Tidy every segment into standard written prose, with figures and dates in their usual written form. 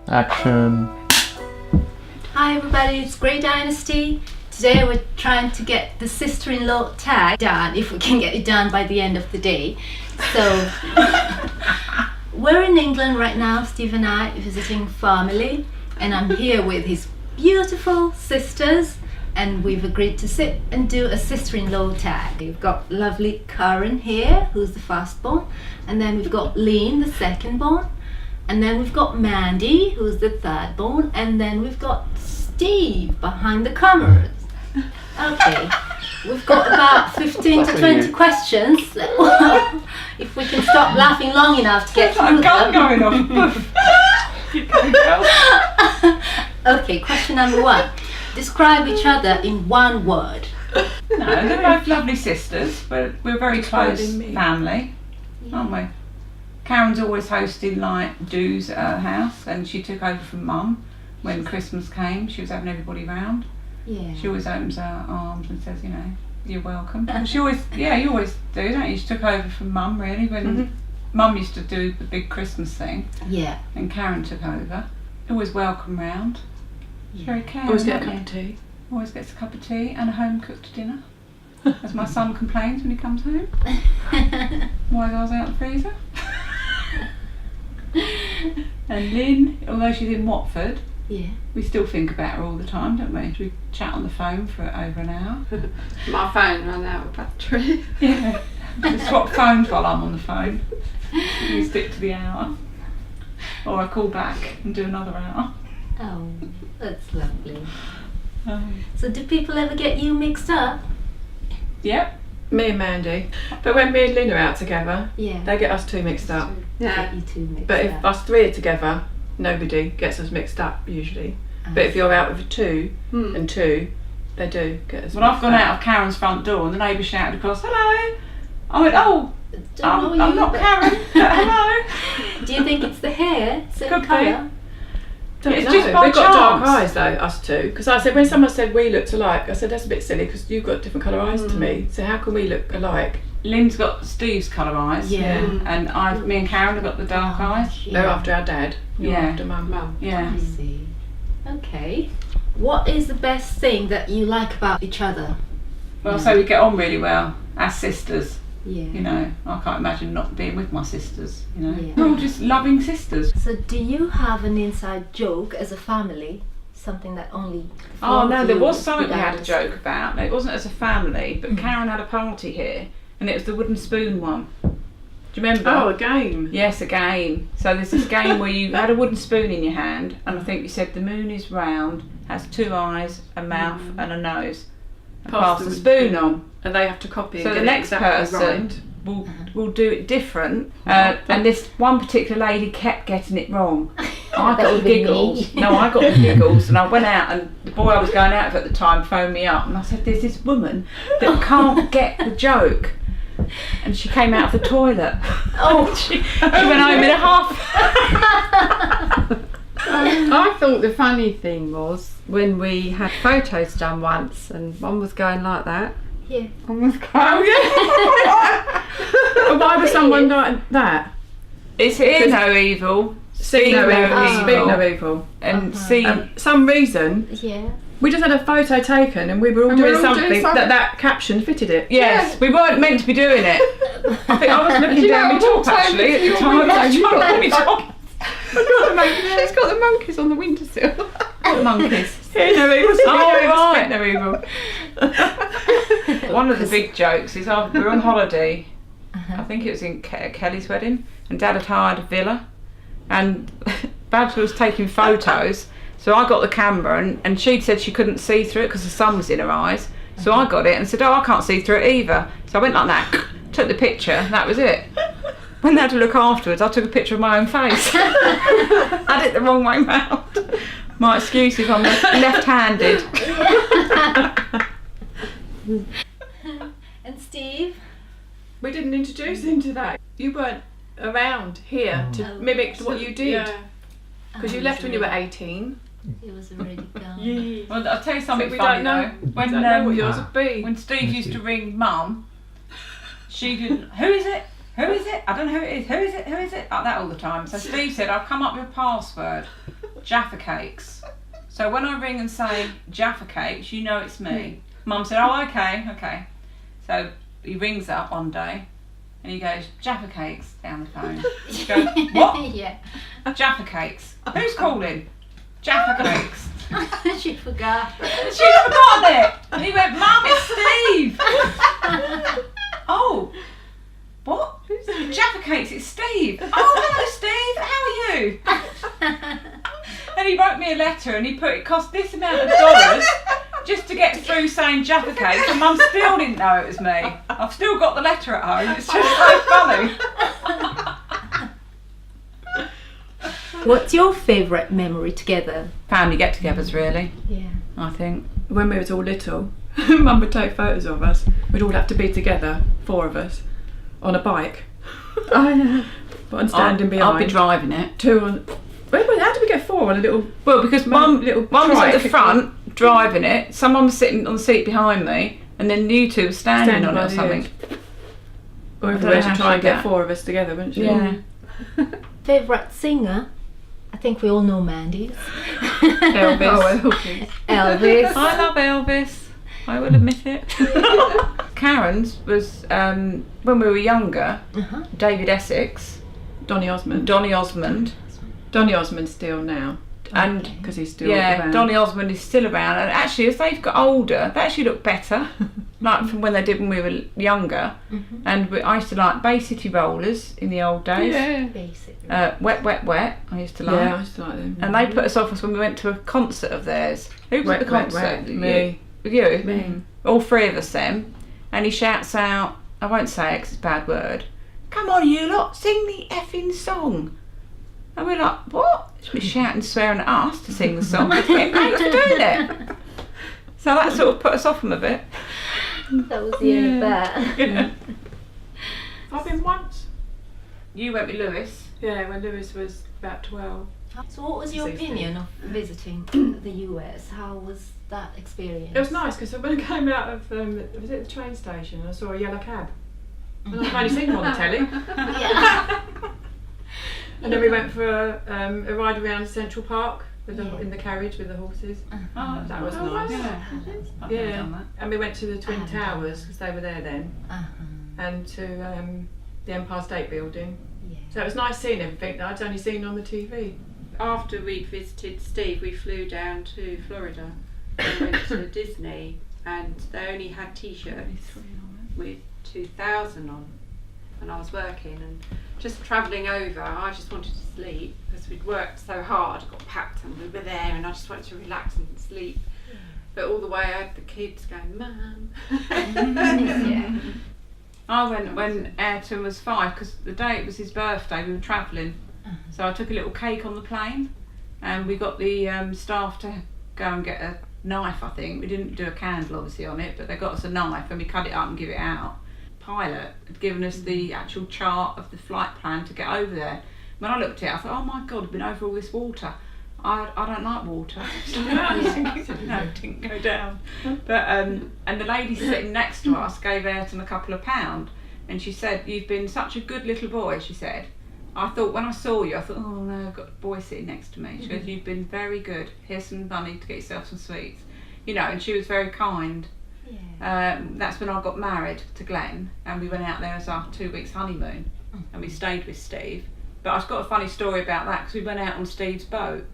Action. Hi everybody, it's GreyDynasty. Today we're trying to get the sister-in-law tag done, if we can get it done by the end of the day. So, we're in England right now, Steve and I, visiting family, and I'm here with his beautiful sisters, and we've agreed to sit and do a sister-in-law tag. We've got lovely Karen here, who's the firstborn, and then we've got Lynn, the secondborn, and then we've got Mandy, who's the thirdborn, and then we've got Steve behind the cameras. Okay, we've got about 15 to 20 questions. If we can stop laughing long enough to get through them. Going off. Okay, question number 1. Describe each other in one word. No, they're both lovely sisters. We're very close family, aren't we? Karen's always hosting like do's at her house, and she took over from Mum when Christmas came. She was having everybody round. Yeah. She always opens her arms and says, you know, you're welcome. And she always, yeah, you always do, don't you? She took over from Mum really when Mum used to do the big Christmas thing. Yeah. And Karen took over. Always welcome round. She's very caring. Always get a cup of tea. Always gets a cup of tea and a home cooked dinner. As my son complains when he comes home. Why goes out the freezer? And Lynn, although she's in Watford, Yeah. we still think about her all the time, don't we? We chat on the phone for over an hour. My phone ran out of battery. Yeah. We swap phones while I'm on the phone. We stick to the hour. Or I call back and do another hour. Oh, that's lovely. So do people ever get you mixed up? Yep. Me and Mandy. But when me and Lynn are out together, Yeah. they get us two mixed up. Get you two mixed But up. if us three are together, nobody gets us mixed up usually. But if you're out with two and two, they do get us Well, I've mixed gone up. out of Karen's front door and the neighbour shouted across, "Hello!" I went, "Oh, Don't know I'm you, not but- Karen. Hello." Do you think it's the hair? Same Could be. colour? Don't It's know. just by We've got dark chance. eyes though, us two. Because I said, when someone said we looked alike, I said that's a bit silly because you've got different colour eyes to me. So how can we look alike? Lynn's got Steve's colour eyes. Yeah. And me and Karen have got the dark eyes. They're after our dad. You're Yeah. after Mum. Yeah. I see. Okay. What is the best thing that you like about each other? Well, so we get on really well as sisters. Yeah. You know, I can't imagine not being with my sisters. You know, Yeah. we're all just loving sisters. So do you have an inside joke as a family? Something that only Oh four no, of there you was something we would had a understand? joke about. It wasn't as a family, but Karen had a party here, and it was the wooden spoon one. Do you remember? Oh, a game. Yes, a game. So there's this game where you had a wooden spoon in your hand, and I think you said the moon is round, has 2 eyes, a mouth, and a nose. And pass the spoon on. And they have to copy So and the get next it exactly person right. will do it different. And this one particular lady kept getting it wrong. I got the Even me. giggles. No, I got the giggles, and I went out, and the boy I was going out with at the time phoned me up, and I said, "There's this woman that can't get the joke." And she came out of the toilet. Oh, She went home in a huff. I thought the funny thing was when we had photos done once and one was going like that. yeah. One was going. But why was someone like that? It's hear no evil, Speak no evil. Speak no evil. and see. Some reason Yeah. we just had a photo taken and we were all And we doing were all doing something something. that caption fitted it. Yes, we weren't meant to be doing it. I think I was looking down my top actually at the time. I was trying to look at She's got the monkeys on the windowsill. my monkeys. Hear no evil. Speak Oh, no evil. right. Speak no evil. One of the big jokes is we were on holiday. I think it was in Kelly's wedding, and Dad had hired a villa, and Babs was taking photos. So I got the camera, and she'd said she couldn't see through it because the sun was in her eyes. So I got it and said, "Oh, I can't see through it either." So I went like that, took the picture, and that was it. When they had to look afterwards, I took a picture of my own face. Had it the wrong way round. My excuse is I'm left-handed. And Steve? We didn't introduce him to that. You weren't around here to Oh. mimic what you did. Because you Oh, left he's when you were already- 18. He was already gone. Well, I'll tell you something So we funny don't know. though. We don't know what yours would be. When Steve used to ring Mum, she didn't. Who is it? Who is it? I don't know who it is. Who is it? Who is it? Like that all the time. So Steve said, "I've come up with a password." Jaffa Cakes. So when I ring and say Jaffa Cakes, you know it's me. Mum said, oh, okay. So he rings up one day and he goes, Jaffa Cakes, down the phone. She goes, what? Yeah. Jaffa Cakes. Who's calling? Jaffa Cakes. She forgot. She's forgotten it. And he went, Mum, it's Steve. Oh, what? Jaffa Cakes, it's Steve. Oh, hello, Steve. How are you? And he wrote me a letter and it cost this amount of dollars just to get through saying Jaffa Cakes, and Mum still didn't know it was me. I've still got the letter at home. It's just so funny. What's your favourite memory together? Family get-togethers, really, Yeah. I think. When we was all little, Mum would take photos of us. We'd all have to be together, 4 of us, on a bike. Oh yeah. One standing behind. I'll be driving it. 2 on. Wait, how did we get 4 on a little? Well, because Mum little was at trike. the front driving it, someone was sitting on the seat behind me, and then you two were standing on it by or the something. edge. Or I don't everywhere know how to try and she did get that. 4 of us together, wouldn't she? Yeah. Favourite singer? I think we all know Mandy's. Elvis. Oh, well. Elvis. I love Elvis. I will admit it. Karen's was when we were younger. Uh-huh. David Essex, Donny Osmond. Donny Osmond, Donny Osmond's still now. and Because he's still yeah, around. Donny Osmond is still around. And actually, as they've got older, they actually look better, like from when they did when we were younger. Mhm. And I used to like Bay City Rollers in the old days. Yeah. Basically. Wet, Wet, Wet. I used to like. Yeah, I used to like them. And they put us off when we went to a concert of theirs. Who was Wet, at the Wet, concert? Wet. Me. You? Me. All 3 of us then. And he shouts out, I won't say it 'cause it's a bad word, come on you lot, sing the effing song. And we're like, what? He's shouting, swearing at us to sing the song. We're getting paid for doing it. So that sort of put us off him a bit. That was the end of that. I've been once. You went with Lewis. Yeah, when Lewis was about 12. So what was your 16. opinion of visiting the US? How was that experience? It was nice because when I came out of was it the train station, I saw a yellow cab. And I've only seen them on the telly. Yeah. And then we went for a ride around Central Park with Yeah. in the carriage with the horses. Oh, That was nice. Yeah. I've never done that. And we went to the Twin I haven't Towers because they were there then, Uh-huh. and to the Empire State Building. Yeah. So it was nice seeing everything that I'd only seen on the TV. After we'd visited Steve, we flew down to Florida and went to Disney, and they only had t-shirts with 2000 on, and I was working and just travelling over. I just wanted to sleep because we'd worked so hard, got packed, and we were there, and I just wanted to relax and sleep. But all the way I had the kids going, Mum. Yeah. I went when Ayrton was 5 because the day it was his birthday we were travelling. So I took a little cake on the plane and we got the staff to go and get a knife, I think. We didn't do a candle obviously on it, but they got us a knife and we cut it up and give it out. Pilot had given us the actual chart of the flight plan to get over there. When I looked at it I thought, oh my God, we've been over all this water. I don't like water. No, it didn't go down. But and the lady sitting next to us gave Ayrton a couple of pounds and she said, you've been such a good little boy, she said. I thought when I saw you, I thought, oh no, I've got a boy sitting next to me. She goes, you've been very good. Here's some money to get yourself some sweets. You know, and she was very kind. Yeah. That's when I got married to Glenn and we went out there as our 2 weeks honeymoon and we stayed with Steve. But I've got a funny story about that because we went out on Steve's boat.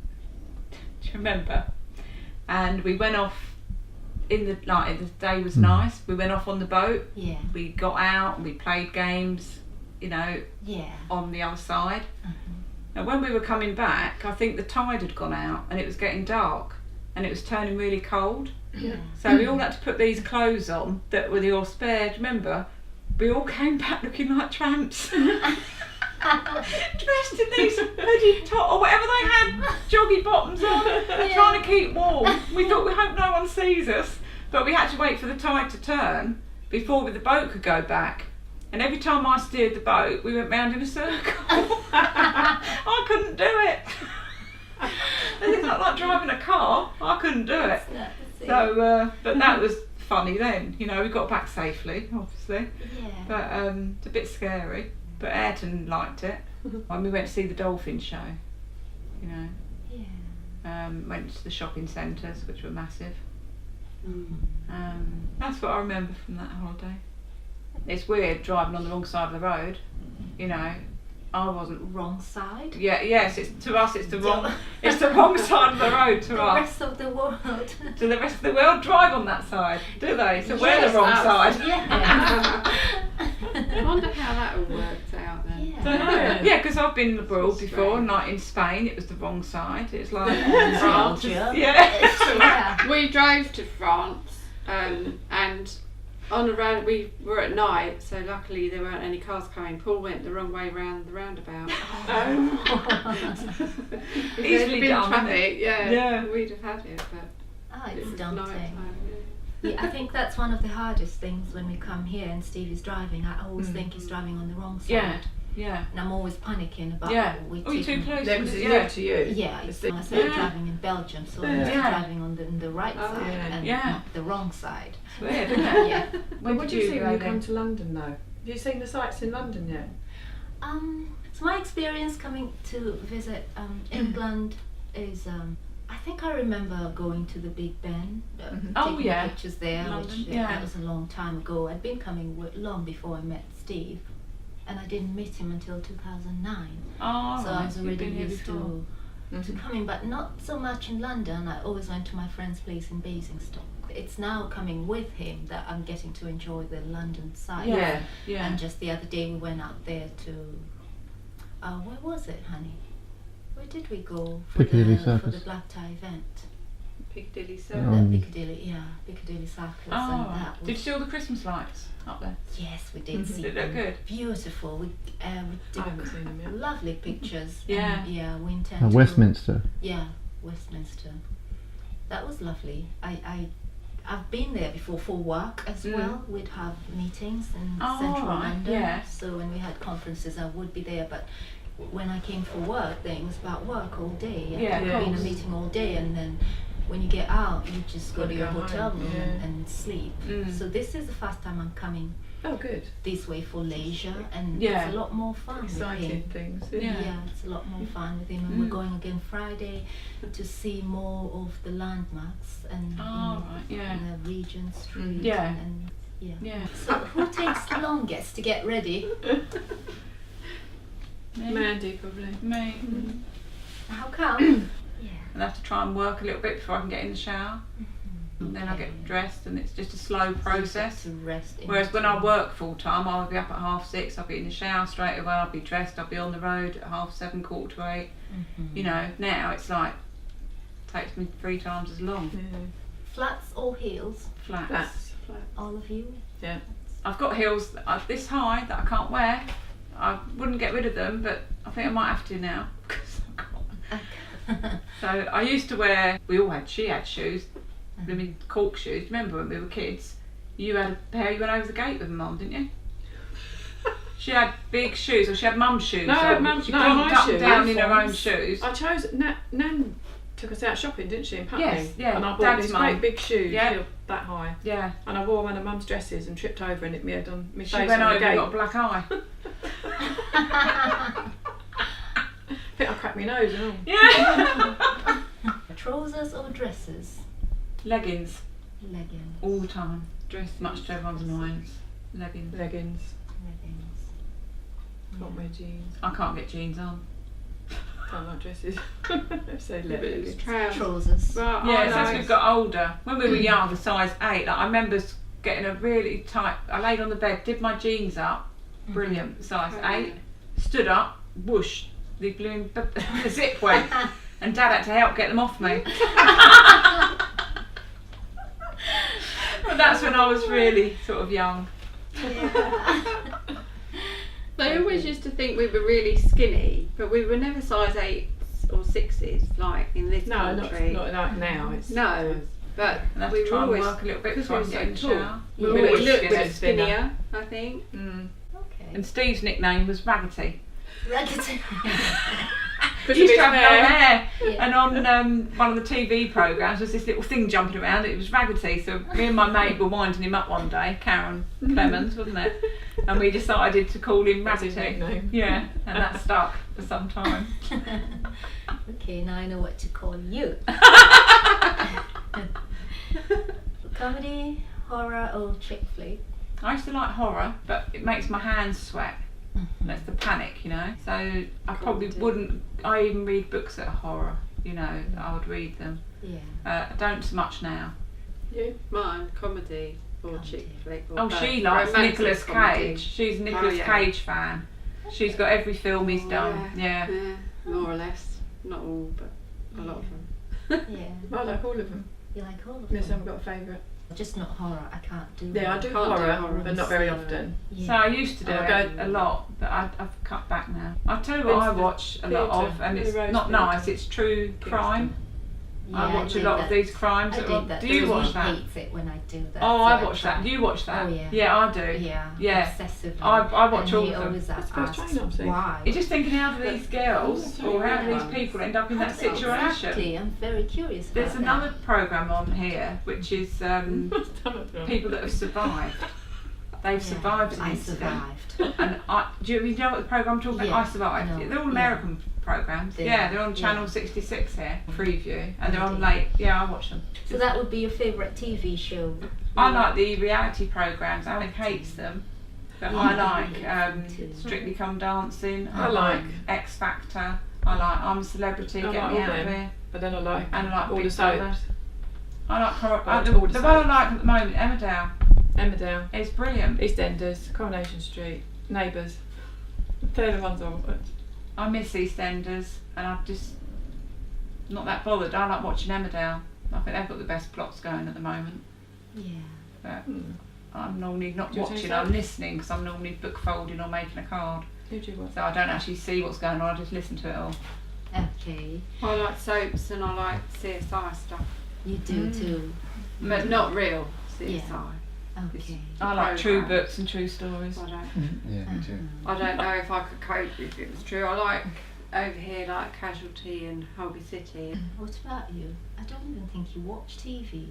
Do you remember? And we went off in the day was nice. We went off on the boat. Yeah. We got out and we played games, you know, Yeah. on the other side. Now when we were coming back, I think the tide had gone out and it was getting dark and it was turning really cold. Yeah. So we all had to put these clothes on that were your spare. Do you remember? We all came back looking like tramps. Dressed in these hoodie top or whatever they had, joggy bottoms on, trying to keep warm. We thought we hope no one sees us, but we had to wait for the tide to turn before the boat could go back. And every time I steered the boat, we went round in a circle. I couldn't do it. It's not like driving a car. I couldn't do it. So, but that was funny then. You know, we got back safely, obviously. Yeah. But it's a bit scary. But Ayrton liked it when we went to see the dolphin show. You know. Yeah. Went to the shopping centres, which were massive. That's what I remember from that holiday. It's weird driving on the wrong side of the road. You know, I wasn't. Wrong side. Yeah. Yes. It's to us. It's the wrong. It's the wrong side of the road to The us. rest of the world. Do the rest of the world drive on that side? Do they? So we're the wrong side. Yeah. I wonder how that all worked out then. Yeah. Yeah, because I've been abroad Strange. before, like in Spain, it was the wrong side. It's like France. Yeah. Yeah. We drove to France, and on the round we were at night, so luckily there weren't any cars coming. Paul went the wrong way round the roundabout. If there'd Easily been done, isn't traffic, Yeah. we'd have had it, but Ah, it it's was daunting. nighttime. Yeah, I think that's one of the hardest things when we come here and Steve is driving. I always think he's driving on the wrong side. Yeah. Yeah. And I'm always panicking about Yeah. we Oh, you're too close. Yeah, because it's Yeah. new to you. Yeah, It's I the- started driving in Belgium, so I was Yeah. driving on the right Oh, side yeah. and Yeah. not the wrong side. It's weird, isn't it? Yeah. When What did do you think go when you then? come to London though? Have you seen the sights in London yet? So my experience coming to visit England is I think I remember going to the Big Ben, Oh, taking yeah. pictures there, London, which yeah. that was a long time ago. I'd been coming long before I met Steve, and I didn't meet him until 2009. Oh, So I right. was You've already been here used before. to coming, but not so much in London. I always went to my friend's place in Basingstoke. It's now coming with him that I'm getting to enjoy the London side. Yeah. Yeah. And just the other day we went out there to, where was it, honey? Where did we go for Piccadilly the Circus. Black Tie event? Piccadilly Oh. Circus. Piccadilly Circus, Oh, and right. that was, Did you see all the Christmas lights up there? yes, we did see Did it look them. good? Beautiful. We I did haven't seen them yet. lovely pictures. Yeah. And, yeah, we intend to. Westminster. Yeah, Westminster. That was lovely. I've been there before for work as well. We'd have meetings in Oh, central right, London. yeah. So when we had conferences, I would be there. But when I came for work, then it was about work all day. Yeah, I'd of be in a course. meeting all day, and then when you get out, you just go to Gotta your go hotel home, room yeah. and sleep. Mm. So this is the first time I'm coming Oh, good. this way for leisure, and Yeah. it's a lot more fun with Exciting him. things. Yeah. Yeah, it's a lot more fun with him, and we're going again Friday to see more of the landmarks and Oh, right. Yeah. in the Regent Street. Yeah. And yeah. Yeah. So who takes longest to get ready? Me. Mandy probably. Me. How come? Yeah. I'll have to try and work a little bit before I can get in the shower. And then I get dressed, and it's just a slow process. To rest. in Whereas when between. I work full time, I would be up at 6:30. I'll be in the shower straight away. I'll be dressed. I'll be on the road at 7:30, 7:45. You know, now it's like takes me 3 times as long. Yeah. Flats or heels? Flats. That's All of you? yeah. I've got heels that are this high that I can't wear. I wouldn't get rid of them, but I think I might have to now. 'Cause I can't. So I used to wear. She had shoes. I mean, cork shoes. Remember when we were kids? You had a pair. You went over the gate with Mum, didn't you? She had big shoes, or she had Mum's shoes. No, I had Mum- She no, clomped my up and shoes. down in her own Uniforms. shoes. I chose Nan took us out shopping, didn't she, in Putney? Yes, yeah, And I bought Dad's these mum. great big shoes, Yeah. feel that high. Yeah. And I wore one of Mum's dresses and tripped over and hit my head on my She face went on over the and gate. got a black eye. I think I cracked my nose and all. Yeah. Trousers or dresses? Leggings Leggings. all the time. Dress much to everyone's annoyance. Leggings. Leggings. Leggings. Can't wear jeans. I can't get jeans on. Don't like dresses. So It was leggings. trousers. Trousers. Well, Yeah, I so as like- we've got older, when we were young, a size 8, like I remember getting a really tight. I laid on the bed, did my jeans up, brilliant, size 8, stood up, whoosh, the blooming the zip went, and Dad had to help get them off me. But that's when I was really sort of young. They always used to think we were really skinny, but we were never size 8s or 6s like in this No, country. not like now. It's No, but And I have we to were try and always work a little bit because before I we can were get in the so tall. shower. We We're always always looked a skinny. bit skinnier, I think. Mm. Okay. And Steve's nickname was Raggedy. Raggedy. He used to have no hair. Yeah. And on one of the TV programmes was this little thing jumping around. It was Raggedy. So me and my mate were winding him up one day, Karen Clemens, wasn't it? And we decided to call him That's his Raggedy. nickname. Yeah, and that stuck for some time. Okay, now I know what to call you. Comedy, horror, or chick flick? I used to like horror, but it makes my hands sweat. That's the panic, you know. So I probably wouldn't. I even read books that are horror. You know, I would read them. Yeah. I don't so much now. You? Mine, comedy or Comedy. chick flick. Or Oh, both. she likes Romantic Nicolas comedy. Cage. She's a Nicolas yeah. Cage fan. She's got every film he's done. Yeah. Yeah, more or less. Not all, but a lot of them. Yeah. I like all of them. You like all of Yes, I them? haven't got a favourite. Just not horror. I can't do Yeah, I horror. do Can't do horror, horror. but not very Yeah. often. Yeah. So I used to do I'll it go- a lot, but I've cut back now. I'll tell you what Been I to the watch a lot theatre, of, and the it's Rose not Theatre. nice, it's true crime. I Yeah, watch a did lot that. of these crimes. I that did are- that. Do you watch Everyone that? hates it when I do that. Oh, so I watch that. try. Do you watch that? Oh, yeah. Yeah, I do. Yeah. Yeah. Obsessively. I watch and all he of them. always It's the first asks train I've seen. why. You're just thinking, how do these girls or how do these people end up in that situation? Exactly. I'm very curious about There's that. another programme on here which is people that have survived. They've Yeah, survived an I incident. survived. And do you know what the programme I'm talking about? Yeah, I Survived. I know. They're all Yeah. American programmes. They Yeah, are, they're on yeah. Channel 66 here, Freeview, and they're on Indeed. late. Yeah, I watch them. So that would be your favourite TV show? I like the reality programmes. Alec hates them. But I like too. Strictly Come Dancing. I like. X Factor. I like I'm a Celebrity, I Get like Me all Out of them. Here. But then I like And I like all Big the soaps. Brother. I like Watch the all one the I soaps. like at the moment, Emmerdale. Emmerdale, It's brilliant. EastEnders, Coronation Street, Neighbours. They're the ones I watch. I miss EastEnders, and I'm just not that bothered. I like watching Emmerdale. I think they've got the best plots going at the moment. Yeah. But I'm normally not Do you watching, think I'm so? listening because I'm normally book folding or making a card. Who do you watch? So I don't actually see what's going on, I just listen to it all. Okay. I like soaps and I like CSI stuff, You do too. but not real CSI. Yeah. Okay. I like true Program. books and true stories. I don't. Yeah, me too. I don't know if I could cope if it was true. I like over here like Casualty and Holby City. What about you? I don't even think you watch TV.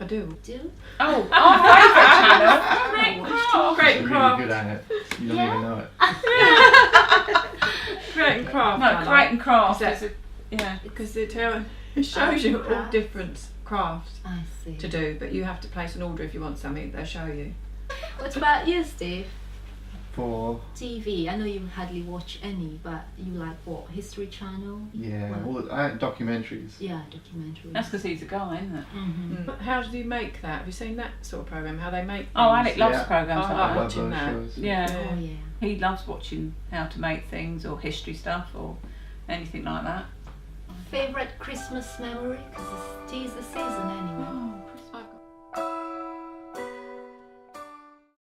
I do. Do? Oh, our favourite channel! Great You're craft. really good at it. You don't even know it. Create and craft. No, I Create and Craft Is is yeah. Because it shows you all Craft. different crafts I see. to do, but you have to place an order if you want something. They'll show you. What about you, Steve? For TV. I know you hardly watch any, but you like what? History Channel? all I like documentaries. Yeah, documentaries. That's because he's a guy, isn't it? Mm-hmm. But how do you make that? Have you seen that sort of program? How they make? Oh, things? Alec loves Yeah. programmes I like like that. love watching those that. shows. Yeah. Oh yeah. He loves watching how to make things or history stuff or anything like that. Favorite Christmas memory? Because it's tis the season anyway. Oh,